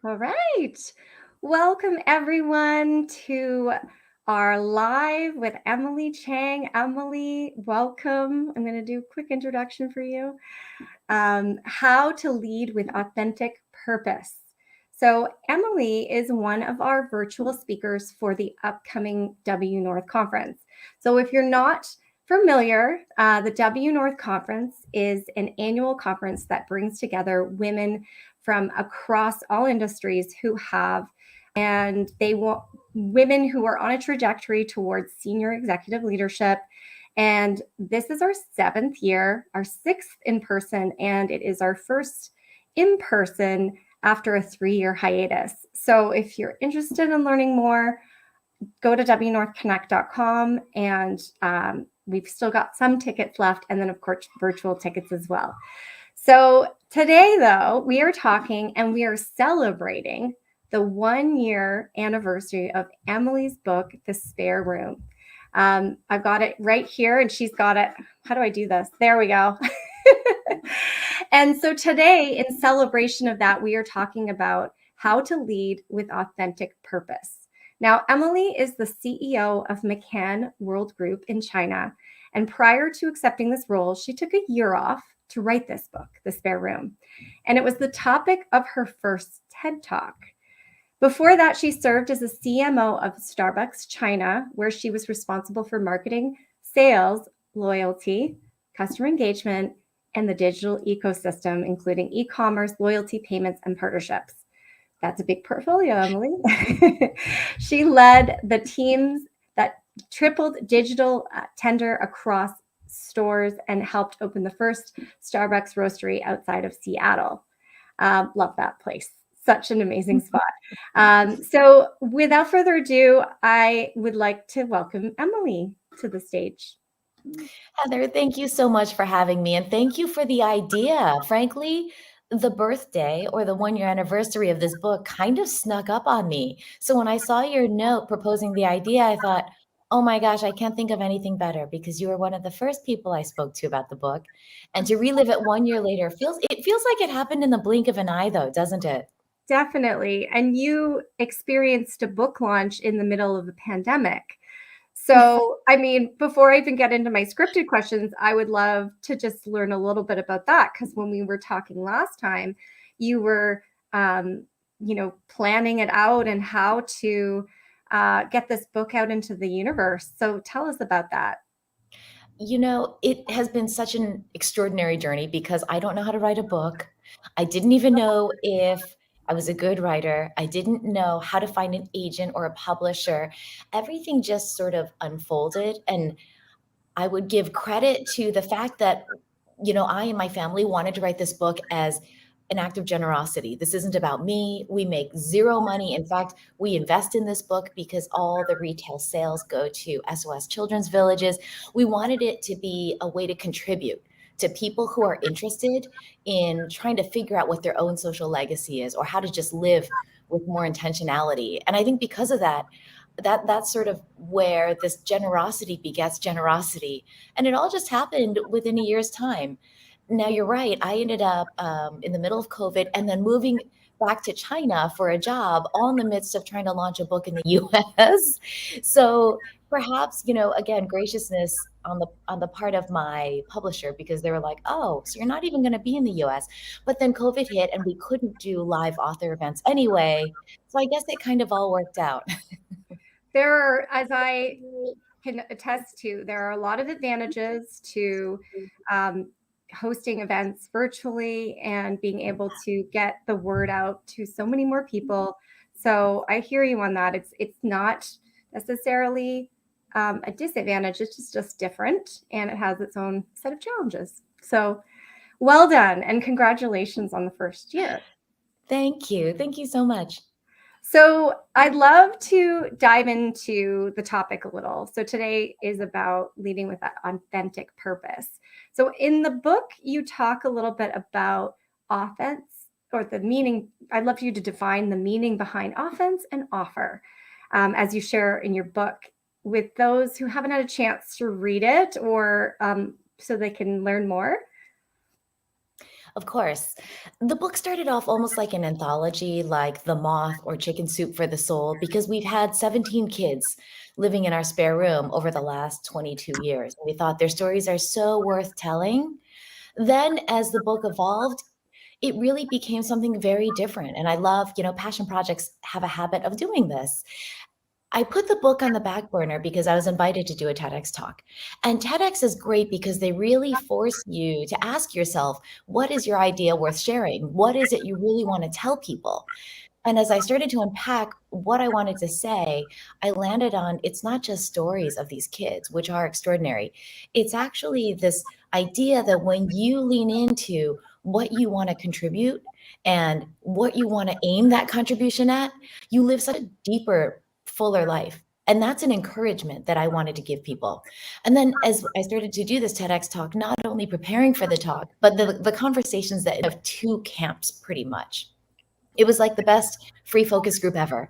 All right. Welcome, everyone, to our live with Emily Chang. Emily, welcome. I'm going to do a quick introduction for you. How to lead with authentic purpose. So, Emily is one of our virtual speakers for the upcoming W North Conference. So, if you're not familiar, the W North Conference is an annual conference that brings together women from across all industries who have, and they want women who are on a trajectory towards senior executive leadership. And this is our 7th year, our 6th in person, and it is our first in person after a 3-year hiatus. So if you're interested in learning more, go to wnorthconnect.com, and we've still got some tickets left, and then, of course, virtual tickets as well. So today, though, we are talking and we are celebrating the 1-year anniversary of Emily's book, The Spare Room. I've got it right here, and she's got it. How do I do this? There we go. And so today, in celebration of that, we are talking about how to lead with authentic purpose. Now, Emily is the CEO of McCann World Group in China. And prior to accepting this role, she took a year off to write this book, The Spare Room. And it was the topic of her first TED Talk. Before that, she served as a CMO of Starbucks China, where she was responsible for marketing, sales, loyalty, customer engagement, and the digital ecosystem, including e-commerce, loyalty, payments, and partnerships. That's a big portfolio, Emily. She led the teams that tripled digital tender across stores and helped open the first Starbucks roastery outside of Seattle. Love that place. Such an amazing spot. So without further ado, I would like to welcome Emily to the stage. Heather, thank you so much for having me, and thank you for the idea. Frankly, the birthday or the 1-year anniversary of this book kind of snuck up on me. So when I saw your note proposing the idea, I thought, oh my gosh, I can't think of anything better, because you were one of the first people I spoke to about the book. And to relive it 1 year later feels like it happened in the blink of an eye, though, doesn't it? Definitely. And you experienced a book launch in the middle of the pandemic. So, I mean, before I even get into my scripted questions, I would love to just learn a little bit about that, because when we were talking last time, you were, planning it out and how to get this book out into the universe. So tell us about that. You know, it has been such an extraordinary journey because I don't know how to write a book. I didn't even know if I was a good writer. I didn't know how to find an agent or a publisher. Everything just sort of unfolded. And I would give credit to the fact that, I and my family wanted to write this book as an act of generosity. This isn't about me. We make zero money. In fact, we invest in this book because all the retail sales go to SOS Children's Villages. We wanted it to be a way to contribute to people who are interested in trying to figure out what their own social legacy is, or how to just live with more intentionality. And I think because of that's sort of where this generosity begets generosity. And it all just happened within a year's time. Now, you're right. I ended up in the middle of COVID and then moving back to China for a job, all in the midst of trying to launch a book in the US. So perhaps, again, graciousness on the part of my publisher, because they were like, oh, so you're not even going to be in the US. But then COVID hit and we couldn't do live author events anyway. So I guess it kind of all worked out. There are, as I can attest to, there are a lot of advantages to hosting events virtually and being able to get the word out to so many more people. So I hear you on that. It's not necessarily a disadvantage. It's just different, and it has its own set of challenges. So well done, and congratulations on the first year. Thank you. Thank you so much. So I'd love to dive into the topic a little. So today is about leading with that authentic purpose. So in the book, you talk a little bit about offense, or the meaning. I'd love for you to define the meaning behind offense and offer, as you share in your book, with those who haven't had a chance to read it, or so they can learn more. Of course. The book started off almost like an anthology, like The Moth or Chicken Soup for the Soul, because we've had 17 kids living in our spare room over the last 22 years. We thought their stories are so worth telling. Then, as the book evolved, it really became something very different. And I love, passion projects have a habit of doing this. I put the book on the back burner because I was invited to do a TEDx talk. And TEDx is great because they really force you to ask yourself, what is your idea worth sharing? What is it you really want to tell people? And as I started to unpack what I wanted to say, I landed on it's not just stories of these kids, which are extraordinary. It's actually this idea that when you lean into what you want to contribute and what you want to aim that contribution at, you live such a deeper, fuller life. And that's an encouragement that I wanted to give people. And then as I started to do this TEDx talk, not only preparing for the talk, but the conversations that have two camps pretty much. It was like the best free focus group ever.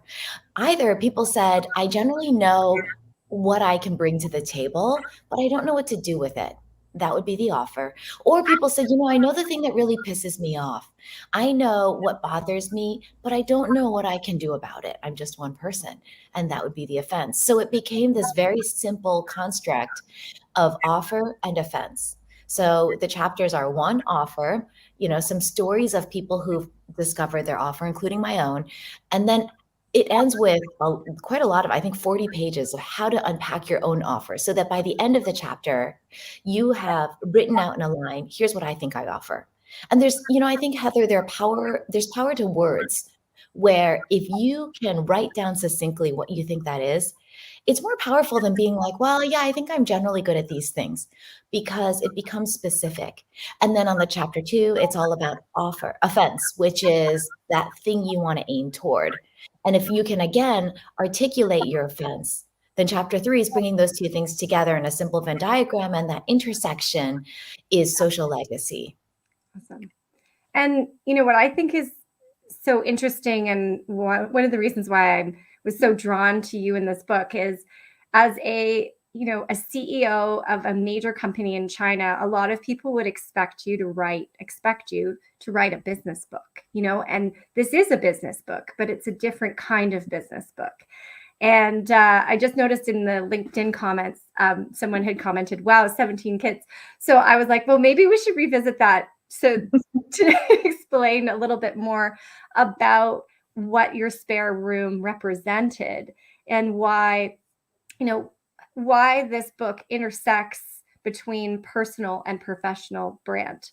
Either people said, I generally know what I can bring to the table, but I don't know what to do with it. That would be the offer. Or people said, I know the thing that really pisses me off. I know what bothers me, but I don't know what I can do about it. I'm just one person. And that would be the offense. So it became this very simple construct of offer and offense. So the chapters are one offer, some stories of people who've discovered their offer, including my own. And then it ends with quite a lot of, I think, 40 pages of how to unpack your own offer so that by the end of the chapter, you have written out in a line, here's what I think I offer. And I think, Heather, there's power to words where if you can write down succinctly what you think that is, it's more powerful than being like, well, yeah, I think I'm generally good at these things because it becomes specific. And then on the chapter 2, it's all about offense, which is that thing you want to aim toward. And if you can, again, articulate your offense, then chapter 3 is bringing those two things together in a simple Venn diagram. And that intersection is social legacy. Awesome. And what I think is so interesting, and one of the reasons why I was so drawn to you in this book is as a CEO of a major company in China, a lot of people would expect you to write a business book, and this is a business book, but it's a different kind of business book. And I just noticed in the LinkedIn comments, someone had commented, wow, 17 kids. So I was like, well, maybe we should revisit that. So to explain a little bit more about what your spare room represented and why this book intersects between personal and professional brand.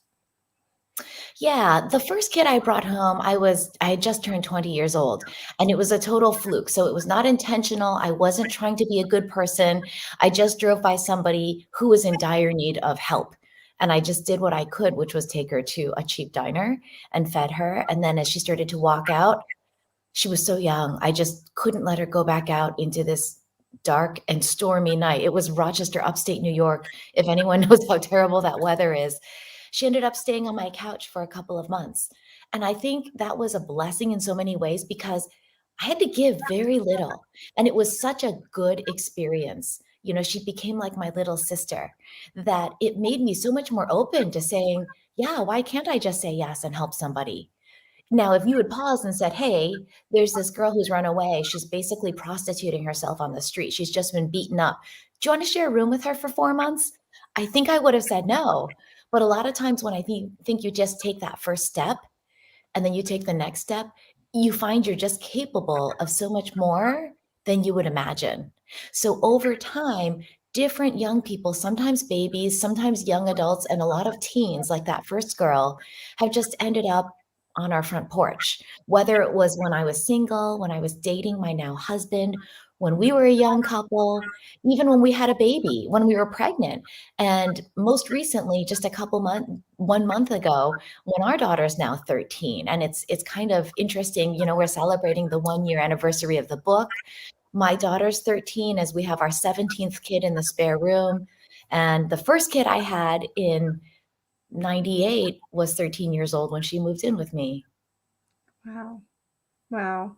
Yeah, the first kid I brought home, I had just turned 20 years old, and it was a total fluke. So it was not intentional. I wasn't trying to be a good person. I just drove by somebody who was in dire need of help. And I just did what I could, which was take her to a cheap diner and fed her. And then as she started to walk out, she was so young. I just couldn't let her go back out into this dark and stormy night. It was Rochester, upstate New York. If anyone knows how terrible that weather is, she ended up staying on my couch for a couple of months. And I think that was a blessing in so many ways because I had to give very little. And it was such a good experience. She became like my little sister that it made me so much more open to saying, yeah, why can't I just say yes and help somebody? Now, if you had paused and said, hey, there's this girl who's run away. She's basically prostituting herself on the street. She's just been beaten up. Do you want to share a room with her for 4 months? I think I would have said no. But a lot of times when I think you just take that first step and then you take the next step, you find you're just capable of so much more than you would imagine. So over time, different young people, sometimes babies, sometimes young adults, and a lot of teens, like that first girl, have just ended up on our front porch. Whether it was when I was single, when I was dating my now husband, when we were a young couple, even when we had a baby, when we were pregnant. And most recently, just 1 month ago, when our daughter's now 13. And it's kind of interesting, we're celebrating the 1-year anniversary of the book. My daughter's 13 as we have our 17th kid in the spare room. And the first kid I had in 98 was 13 years old when she moved in with me. Wow. Wow.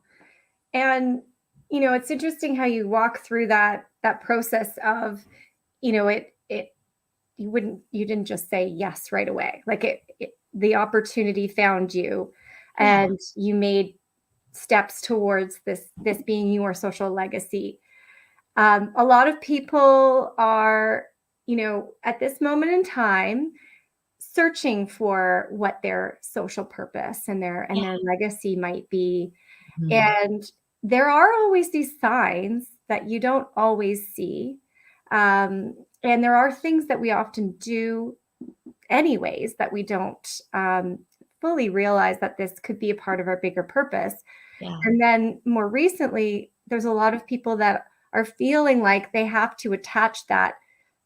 And it's interesting how you walk through that process of, you didn't just say yes right away. Like the opportunity found you Yeah. and you made steps towards this being your social legacy. A lot of people are, at this moment in time, searching for what their social purpose and their legacy might be. Mhm. And there are always these signs that you don't always see. And there are things that we often do anyways that we don't fully realize that this could be a part of our bigger purpose. Yeah. And then more recently, there's a lot of people that are feeling like they have to attach that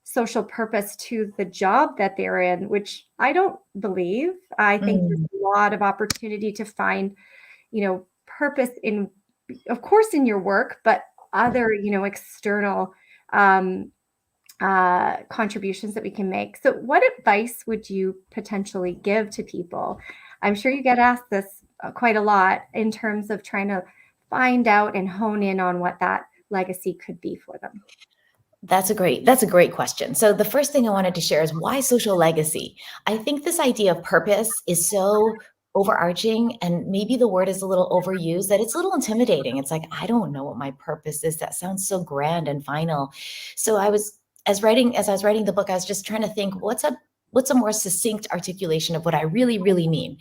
social purpose to the job that they're in, which I don't believe. I think Mm. there's a lot of opportunity to find, purpose in, of course, in your work, but other, external um, contributions that we can make. So, what advice would you potentially give to people? I'm sure you get asked this quite a lot in terms of trying to find out and hone in on what that legacy could be for them. That's a great question. So the first thing I wanted to share is why social legacy? I think this idea of purpose is so overarching and maybe the word is a little overused that it's a little intimidating. It's like, I don't know what my purpose is. That sounds so grand and final. So as I was writing the book, I was just trying to think what's a more succinct articulation of what I really, really mean.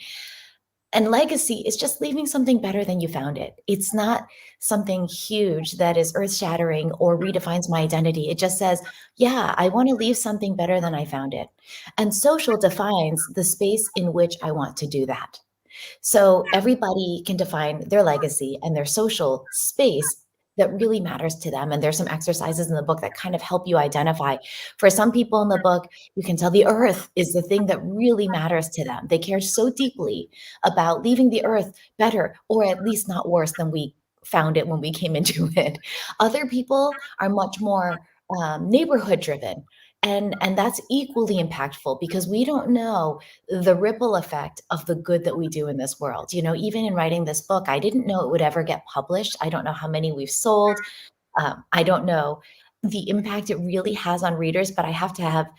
And legacy is just leaving something better than you found it. It's not something huge that is earth shattering or redefines my identity. It just says, yeah, I want to leave something better than I found it. And social defines the space in which I want to do that. So everybody can define their legacy and their social space that really matters to them. And there's some exercises in the book that kind of help you identify. For some people in the book, you can tell the earth is the thing that really matters to them. They care so deeply about leaving the earth better, or at least not worse than we found it when we came into it. Other people are much more neighborhood driven. And that's equally impactful because we don't know the ripple effect of the good that we do in this world. Even in writing this book, I didn't know it would ever get published. I don't know how many we've sold. I don't know the impact it really has on readers, but I have to have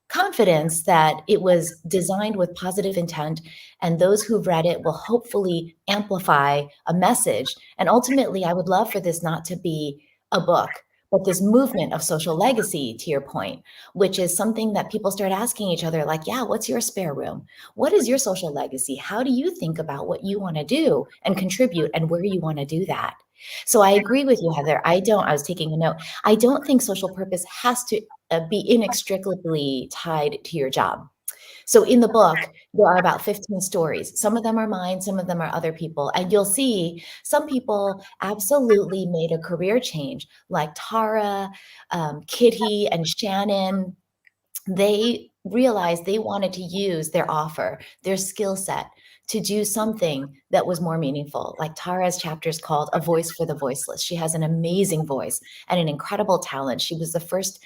confidence that it was designed with positive intent and those who've read it will hopefully amplify a message. And ultimately, I would love for this not to be a book, but this movement of social legacy, to your point, which is something that people start asking each other, like, yeah, what's your spare room? What is your social legacy? How do you think about what you want to do and contribute and where you want to do that? So I agree with you, Heather. I was taking a note. I don't think social purpose has to be inextricably tied to your job. So in the book, there are about 15 stories. Some of them are mine, some of them are other people. And you'll see some people absolutely made a career change, like Tara, Kitty, and Shannon. They realized they wanted to use their offer, their skill set to do something that was more meaningful. Like Tara's chapter is called A Voice for the Voiceless. She has an amazing voice and an incredible talent. She was the first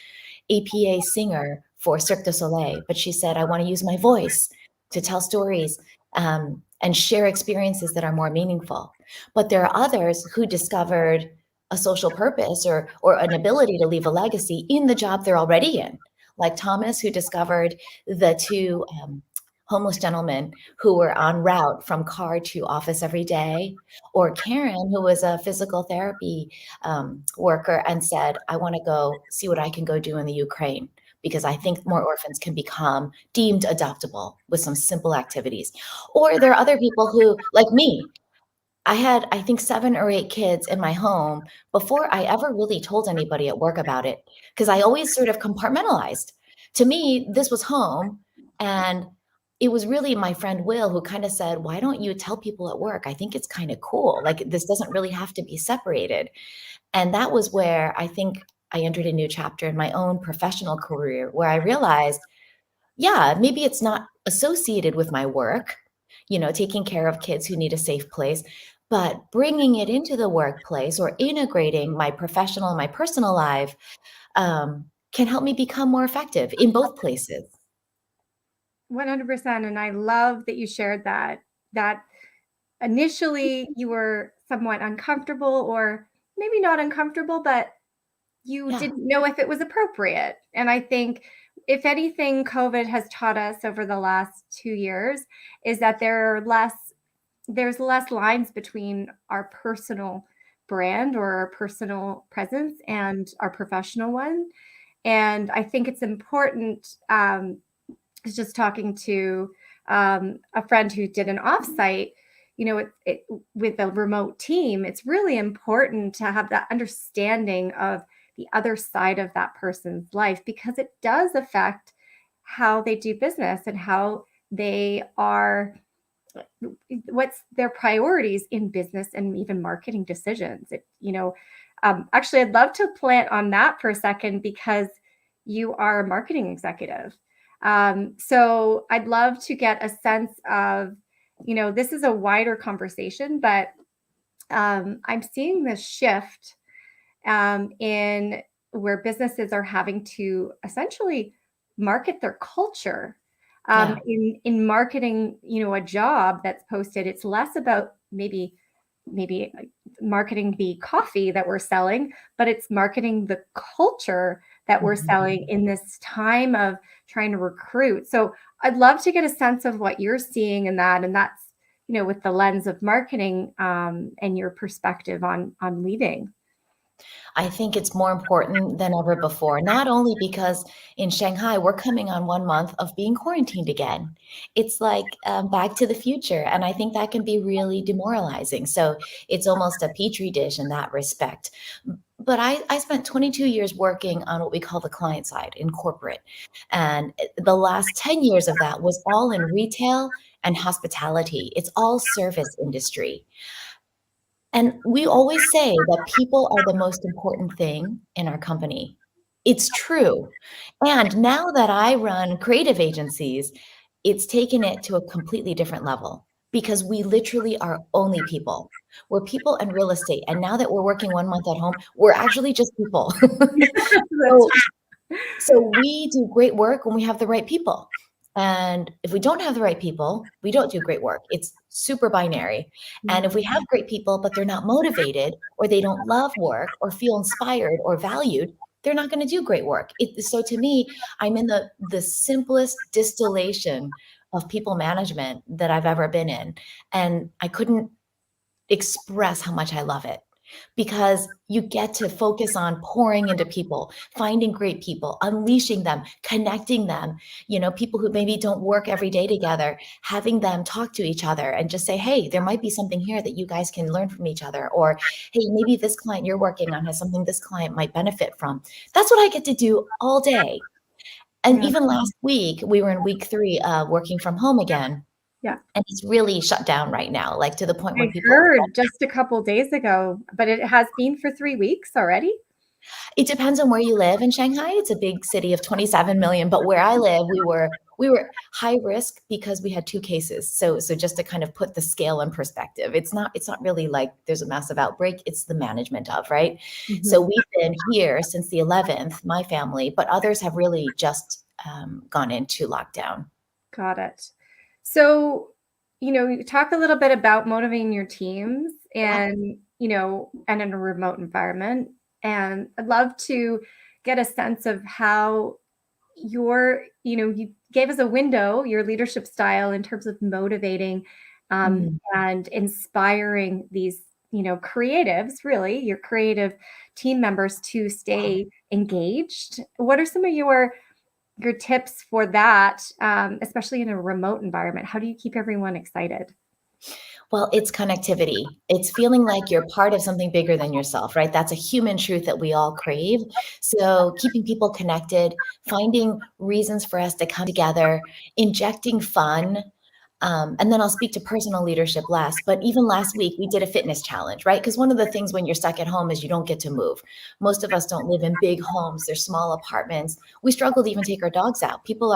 APA singer for Cirque du Soleil, but she said, I want to use my voice to tell stories and share experiences that are more meaningful. But there are others who discovered a social purpose or an ability to leave a legacy in the job they're already in, like Thomas, who discovered the two homeless gentlemen who were en route from car to office every day, or Karen, who was a physical therapy worker and said, I want to go see what I can go do in the Ukraine because I think more orphans can become deemed adoptable with some simple activities. Or there are other people who, like me, I had, I think, 7 or 8 kids in my home before I ever really told anybody at work about it, because I always sort of compartmentalized. To me, this was home, and it was really my friend Will who kind of said, "Why don't you tell people at work? I think it's kind of cool. Like, this doesn't really have to be separated." And that was where I think I entered a new chapter in my own professional career, where I realized, yeah, maybe it's not associated with my work, taking care of kids who need a safe place, but bringing it into the workplace or integrating my professional and my personal life can help me become more effective in both places. 100%. And I love that you shared that initially you were somewhat uncomfortable, or maybe not uncomfortable, but you Yeah. didn't know if it was appropriate. And I think if anything, COVID has taught us over the last 2 years is that there's less lines between our personal brand or our personal presence and our professional one. And I think it's important. I was just talking to a friend who did an offsite. With a remote team, it's really important to have that understanding of the other side of that person's life, because it does affect how they do business and how they are, what's their priorities in business and even marketing decisions. Actually, I'd love to plant on that for a second, because you are a marketing executive. So I'd love to get a sense of, this is a wider conversation, but I'm seeing this shift in where businesses are having to essentially market their culture. Yeah. In marketing, a job that's posted, it's less about maybe marketing the coffee that we're selling, but it's marketing the culture that we're selling in this time of trying to recruit. So I'd love to get a sense of what you're seeing in that, and that's with the lens of marketing, and your perspective on leading. I think it's more important than ever before, not only because in Shanghai, we're coming on 1 month of being quarantined again. It's like back to the future. And I think that can be really demoralizing. So it's almost a petri dish in that respect. But I spent 22 years working on what we call the client side in corporate. And the last 10 years of that was all in retail and hospitality. It's all service industry. And we always say that people are the most important thing in our company. It's true. And now that I run creative agencies, it's taken it to a completely different level because we literally are only people. We're people and real estate. And now that we're working 1 month at home, we're actually just people. That's So so we do great work when we have the right people. And if we don't have the right people, we don't do great work. It's super binary. And if we have great people, but they're not motivated or they don't love work or feel inspired or valued, they're not going to do great work. So to me, I'm in the simplest distillation of people management that I've ever been in. And I couldn't express how much I love it because you get to focus on pouring into people, finding great people, unleashing them, connecting them, people who maybe don't work every day together, having them talk to each other and just say, hey, there might be something here that you guys can learn from each other. Or, hey, maybe this client you're working on has something this client might benefit from. That's what I get to do all day. And Yeah. even last week, we were in week 3 working from home again. Yeah. And it's really shut down right now, like to the point where I people are heard just a couple days ago, but it has been for 3 weeks already. It depends on where you live in Shanghai. It's a big city of 27 million, but where I live, we were high risk because we had 2 cases. So just to kind of put the scale in perspective, it's not really like there's a massive outbreak. It's the management of, right? So we've been here since the 11th, my family, but others have really just gone into lockdown. Got it. So, you talk a little bit about motivating your teams Yeah. and in a remote environment. And I'd love to get a sense of how you gave us a window, your leadership style in terms of motivating Mm. and inspiring these, creatives, really, your creative team members to stay engaged. What are some of your tips for that, especially in a remote environment? How do you keep everyone excited? Well, it's connectivity. It's feeling like you're part of something bigger than yourself, right? That's a human truth that we all crave. So keeping people connected, finding reasons for us to come together, injecting fun. And then I'll speak to personal leadership last. But even last week, we did a fitness challenge, right? Because one of the things when you're stuck at home is you don't get to move. Most of us don't live in big homes. They're small apartments. We struggle to even take our dogs out. People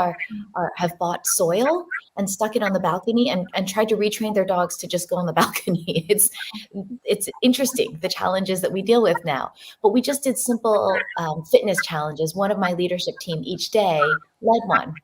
have bought soil and stuck it on the balcony and tried to retrain their dogs to just go on the balcony. It's interesting, the challenges that we deal with now. But we just did simple fitness challenges. One of my leadership team each day led one.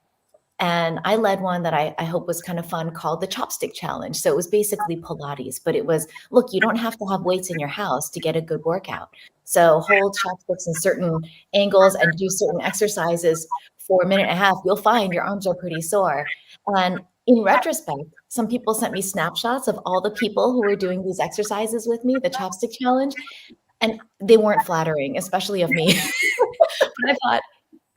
And I led one that I hope was kind of fun called the Chopstick Challenge. So it was basically Pilates, but it was, look, you don't have to have weights in your house to get a good workout. So hold chopsticks in certain angles and do certain exercises for a minute and a half, you'll find your arms are pretty sore. And in retrospect, some people sent me snapshots of all the people who were doing these exercises with me, the chopstick challenge, and they weren't flattering, especially of me. But I thought,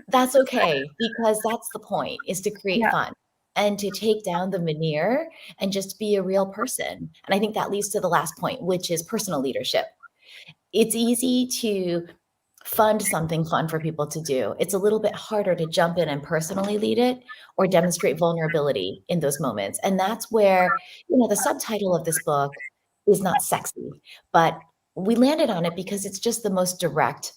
that's okay, because that's the point, is to create Yeah. fun and to take down the veneer and just be a real person. And I think that leads to the last point, which is personal leadership. It's easy to fund something fun for people to do. It's a little bit harder to jump in and personally lead it or demonstrate vulnerability in those moments. And that's where, the subtitle of this book is not sexy, but we landed on it because it's just the most direct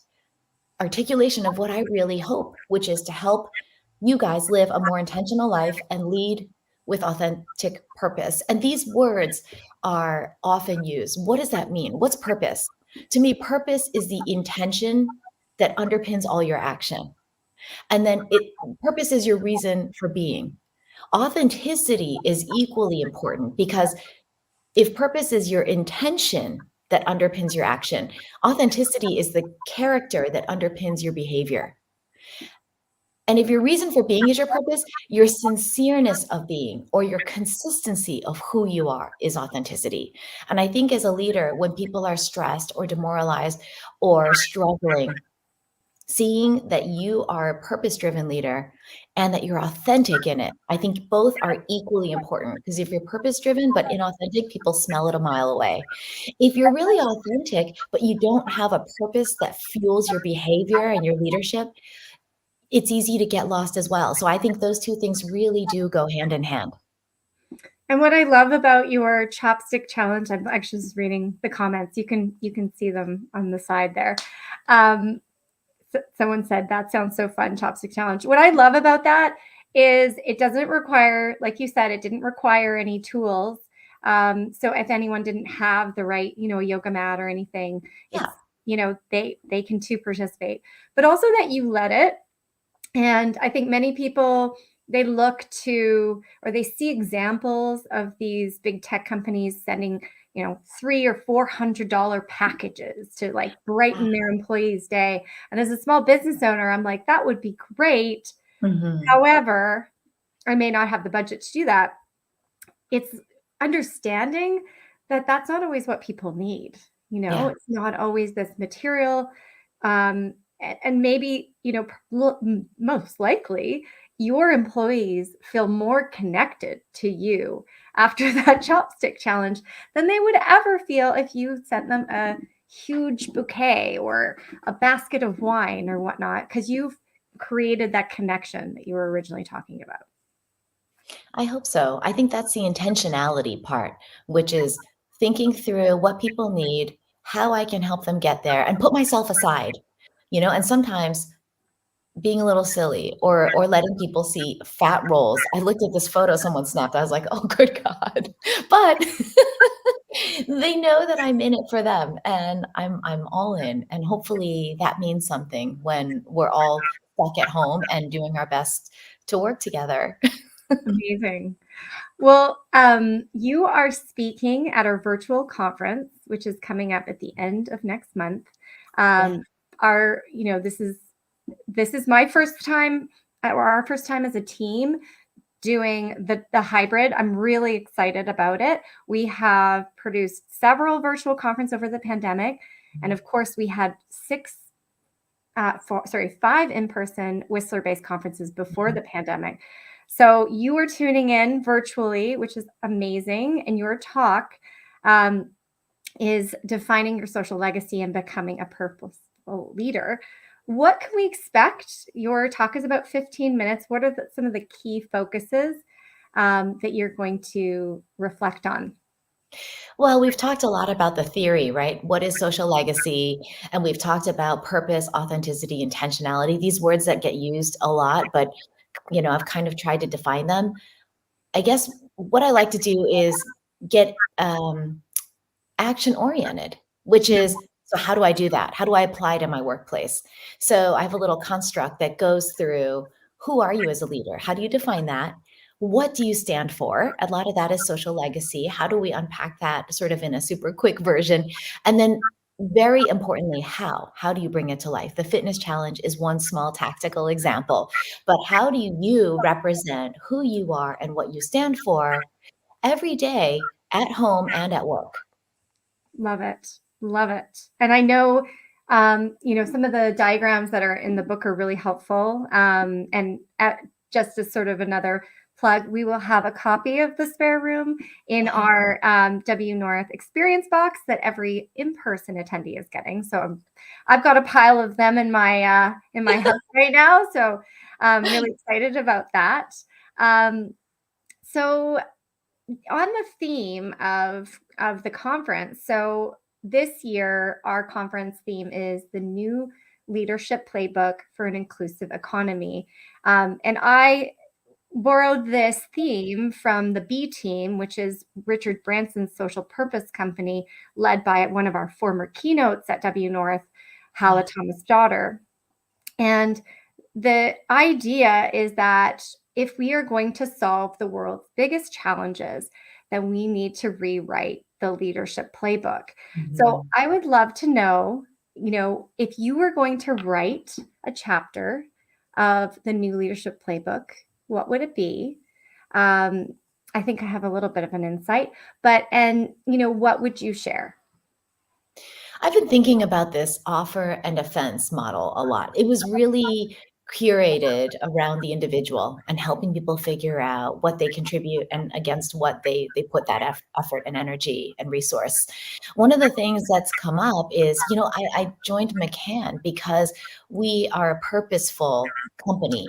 articulation of what I really hope, which is to help you guys live a more intentional life and lead with authentic purpose. And these words are often used. What does that mean? What's purpose? To me, purpose is the intention that underpins all your action. And then purpose is your reason for being. Authenticity is equally important because if purpose is your intention that underpins your action, authenticity is the character that underpins your behavior. And if your reason for being is your purpose, your sincereness of being or your consistency of who you are is authenticity. And I think as a leader, when people are stressed or demoralized or struggling, seeing that you are a purpose-driven leader and that you're authentic in it, I think both are equally important, because if you're purpose-driven but inauthentic, people smell it a mile away. If you're really authentic, but you don't have a purpose that fuels your behavior and your leadership, it's easy to get lost as well. So I think those two things really do go hand in hand. And what I love about your chopstick challenge, I'm actually just reading the comments. You can see them on the side there. Someone said that sounds so fun, chopstick challenge. What I love about that is it doesn't require, like you said, it didn't require any tools. So if anyone didn't have the right, yoga mat or anything, Yeah. it's, they can too participate. But also that you let it. And I think many people, they look to, or they see examples of these big tech companies sending, $300 or $400 packages to like brighten their employees' day. And as a small business owner, I'm like, that would be great. Mm-hmm. However, I may not have the budget to do that. It's understanding that that's not always what people need. Yeah. It's not always this material. And maybe, most likely your employees feel more connected to you after that chopstick challenge than they would ever feel if you sent them a huge bouquet or a basket of wine or whatnot, because you've created that connection that you were originally talking about. I hope so. I think that's the intentionality part, which is thinking through what people need, how I can help them get there, and put myself aside, and sometimes being a little silly or letting people see fat rolls. I looked at this photo someone snapped. I was like, "Oh, good God." But they know that I'm in it for them and I'm all in. And hopefully that means something when we're all stuck at home and doing our best to work together. Amazing. Well, you are speaking at our virtual conference, which is coming up at the end of next month. Yeah. Our, this is my first time, or our first time as a team doing the hybrid. I'm really excited about it. We have produced several virtual conferences over the pandemic, and of course, we had five in-person Whistler-based conferences before the pandemic. So you are tuning in virtually, which is amazing. And your talk is defining your social legacy and becoming a purposeful leader. What can we expect? Your talk is about 15 minutes. What are some of the key focuses that you're going to reflect on? Well, we've talked a lot about the theory, right? What is social legacy? And we've talked about purpose, authenticity, intentionality, these words that get used a lot, but I've kind of tried to define them. I guess what I like to do is get action oriented, which is, so how do I do that? How do I apply it in my workplace? So I have a little construct that goes through, who are you as a leader? How do you define that? What do you stand for? A lot of that is social legacy. How do we unpack that sort of in a super quick version? And then very importantly, how? How do you bring it to life? The fitness challenge is one small tactical example, but how do you represent who you are and what you stand for every day at home and at work? Love it. Love it. And I know, some of the diagrams that are in the book are really helpful. Just as sort of another plug, we will have a copy of the spare room in our W North experience box that every in-person attendee is getting. So I've got a pile of them in my house right now. So I'm really excited about that. So on the theme of the conference, so this year our conference theme is the new leadership playbook for an inclusive economy, and I borrowed this theme from the B team, which is Richard Branson's social purpose company, led by one of our former keynotes at W North, Hala Thomas Daughter. And the idea is that if we are going to solve the world's biggest challenges, then we need to rewrite the leadership playbook. So Mhm. I would love to know, if you were going to write a chapter of the new leadership playbook, what would it be? I think I have a little bit of an insight, what would you share? I've been thinking about this offer and offense model a lot. It was really curated around the individual and helping people figure out what they contribute and against what they put that effort and energy and resource. One of the things that's come up is, I joined McCann because we are a purposeful company.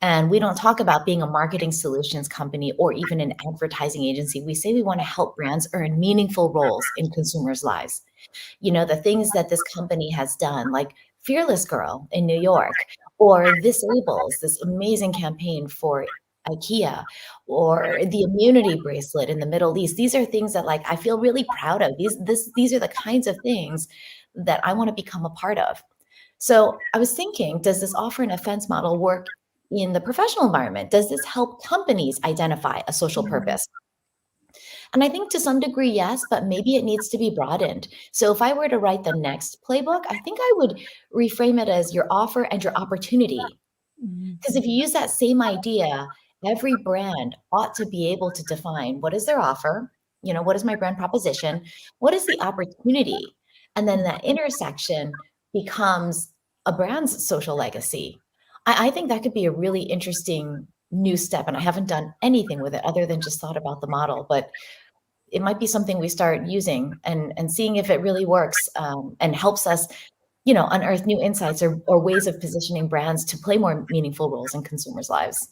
And we don't talk about being a marketing solutions company or even an advertising agency. We say we want to help brands earn meaningful roles in consumers' lives. The things that this company has done, like Fearless Girl in New York, or This Ables, this amazing campaign for IKEA, or the immunity bracelet in the Middle East. These are things that I feel really proud of. These are the kinds of things that I want to become a part of. So I was thinking, does this offer and offense model work in the professional environment? Does this help companies identify a social Mm, purpose? And I think to some degree, yes, but maybe it needs to be broadened. So if I were to write the next playbook, I think I would reframe it as your offer and your opportunity. mm, Because if you use that same idea, every brand ought to be able to define what is their offer, what is my brand proposition, what is the opportunity, and then that intersection becomes a brand's social legacy. I think that could be a really interesting new step, and I haven't done anything with it other than just thought about the model, but it might be something we start using and seeing if it really works, and helps us, unearth new insights or ways of positioning brands to play more meaningful roles in consumers' lives.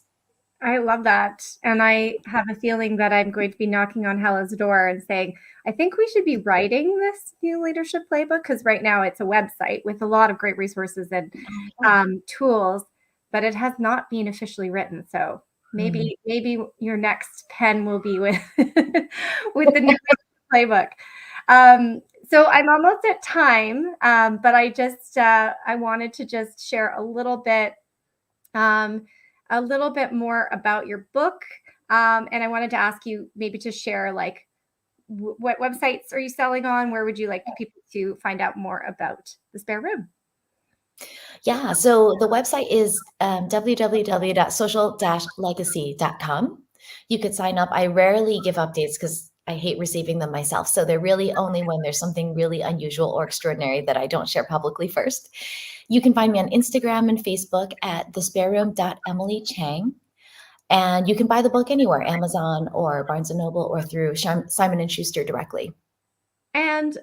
I love that. And I have a feeling that I'm going to be knocking on Hella's door and saying, I think we should be writing this new leadership playbook, because right now it's a website with a lot of great resources and Yeah. tools, but it has not been officially written. So Mm. maybe your next pen will be with with the new playbook. So I'm almost at time, but I wanted to just share um, a little bit more about your book. And I wanted to ask you maybe to share what websites are you selling on? Where would you like people to find out more about the spare room? Yeah, so the website is www.social-legacy.com. You could sign up. I rarely give updates because I hate receiving them myself. So they're really only when there's something really unusual or extraordinary that I don't share publicly first. You can find me on Instagram and Facebook at thespareroom.emilychang. And you can buy the book anywhere, Amazon or Barnes& and Noble or through Simon and Schuster directly. And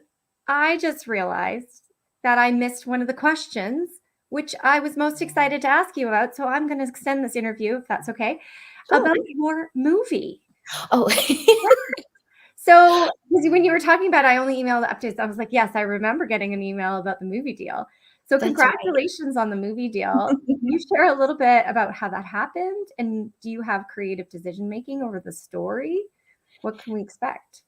I just realized that I missed one of the questions, which I was most excited to ask you about. So I'm going to extend this interview, if that's okay, Sure. about your movie. Oh, So, because when you were talking about, I only emailed the updates. I was like, yes, I remember getting an email about the movie deal. So, that's right. congratulations on the movie deal. Can you share a little bit about how that happened? And do you have creative decision making over the story? What can we expect?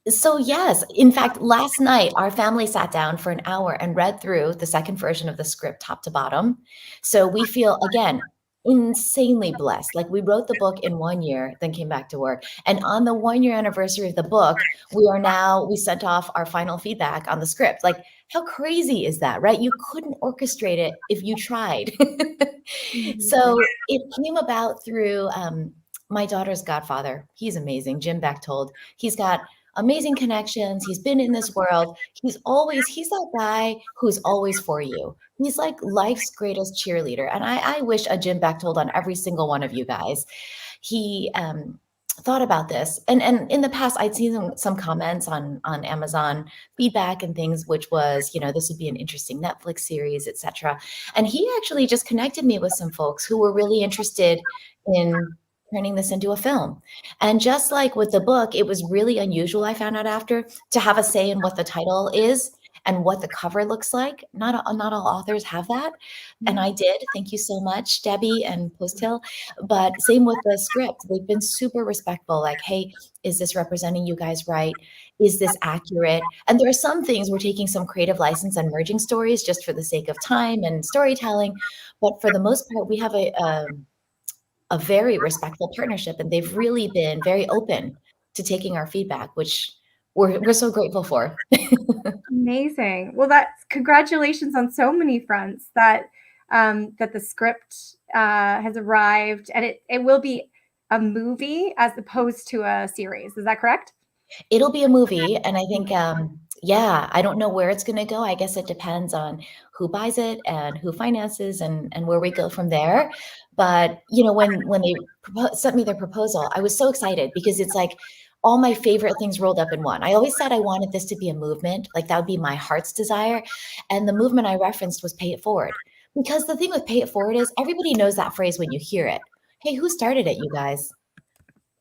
So, yes, in fact, last night, our family sat down for an hour and read through the second version of the script top to bottom. So we feel, again, insanely blessed. Like, we wrote the book in 1 year, then came back to work. And on the 1-year anniversary of the book, we sent off our final feedback on the script. Like, how crazy is that, right? You couldn't orchestrate it if you tried. Amazing. So it came about through my daughter's godfather. He's amazing, Jim Bechtold. He's got amazing connections. He's been in this world. He's that guy who's always for you. He's like life's greatest cheerleader. And I wish a Jim Bechtold on every single one of you guys. He thought about this. And in the past, I'd seen some comments on Amazon feedback and things, which was, this would be an interesting Netflix series, etc. And he actually just connected me with some folks who were really interested in turning this into a film. And just like with the book, it was really unusual, I found out after, to have a say in what the title is and what the cover looks like. Not all authors have that. And I did. Thank you so much, Debbie and Post Hill. But same with the script. They've been super respectful. Like, hey, is this representing you guys right? Is this accurate? And there are some things we're taking some creative license and merging stories just for the sake of time and storytelling. But for the most part, we have a very respectful partnership, and they've really been very open to taking our feedback, which we're so grateful for. Amazing. Well, that's congratulations on so many fronts that that the script has arrived, and it will be a movie as opposed to a series. Is that correct? It'll be a movie, and I think, yeah, I don't know where it's gonna go. I guess it depends on who buys it and who finances and where we go from there. But, when they sent me their proposal, I was so excited because it's like all my favorite things rolled up in one. I always said I wanted this to be a movement, like, that would be my heart's desire, and the movement I referenced was pay it forward. Because the thing with pay it forward is everybody knows that phrase when you hear it. "Hey, who started it, you guys?"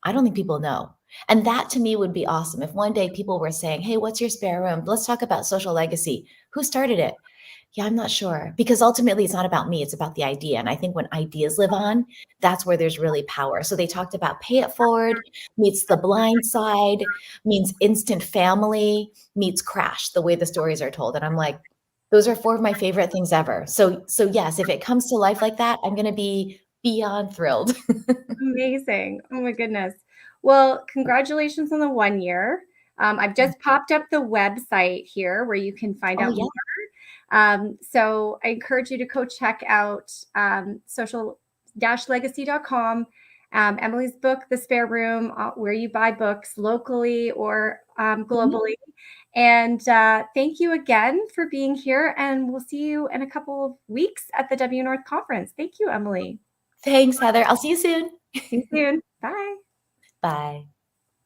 I don't think people know. And that to me would be awesome. If one day people were saying, "Hey, what's your spare room? Let's talk about social legacy. Who started it?" Yeah, I'm not sure. Because ultimately it's not about me, it's about the idea. And I think when ideas live on, that's where there's really power. So they talked about pay it forward meets the blind side, means instant family, meets crash, the way the stories are told. And I'm like, those are four of my favorite things ever. So yes, if it comes to life like that, I'm gonna be beyond thrilled. Amazing. Oh my goodness. Well, congratulations on the 1 year. I've just popped up the website here where you can find Oh out yeah. more. So I encourage you to go check out social-legacy.com. Emily's book, The Spare Room, where you buy books locally or Mhm. globally. And thank you again for being here. And we'll see you in a couple of weeks at the W North Conference. Thank you, Emily. Thanks, Heather. I'll see you soon. See you soon. Bye. Bye.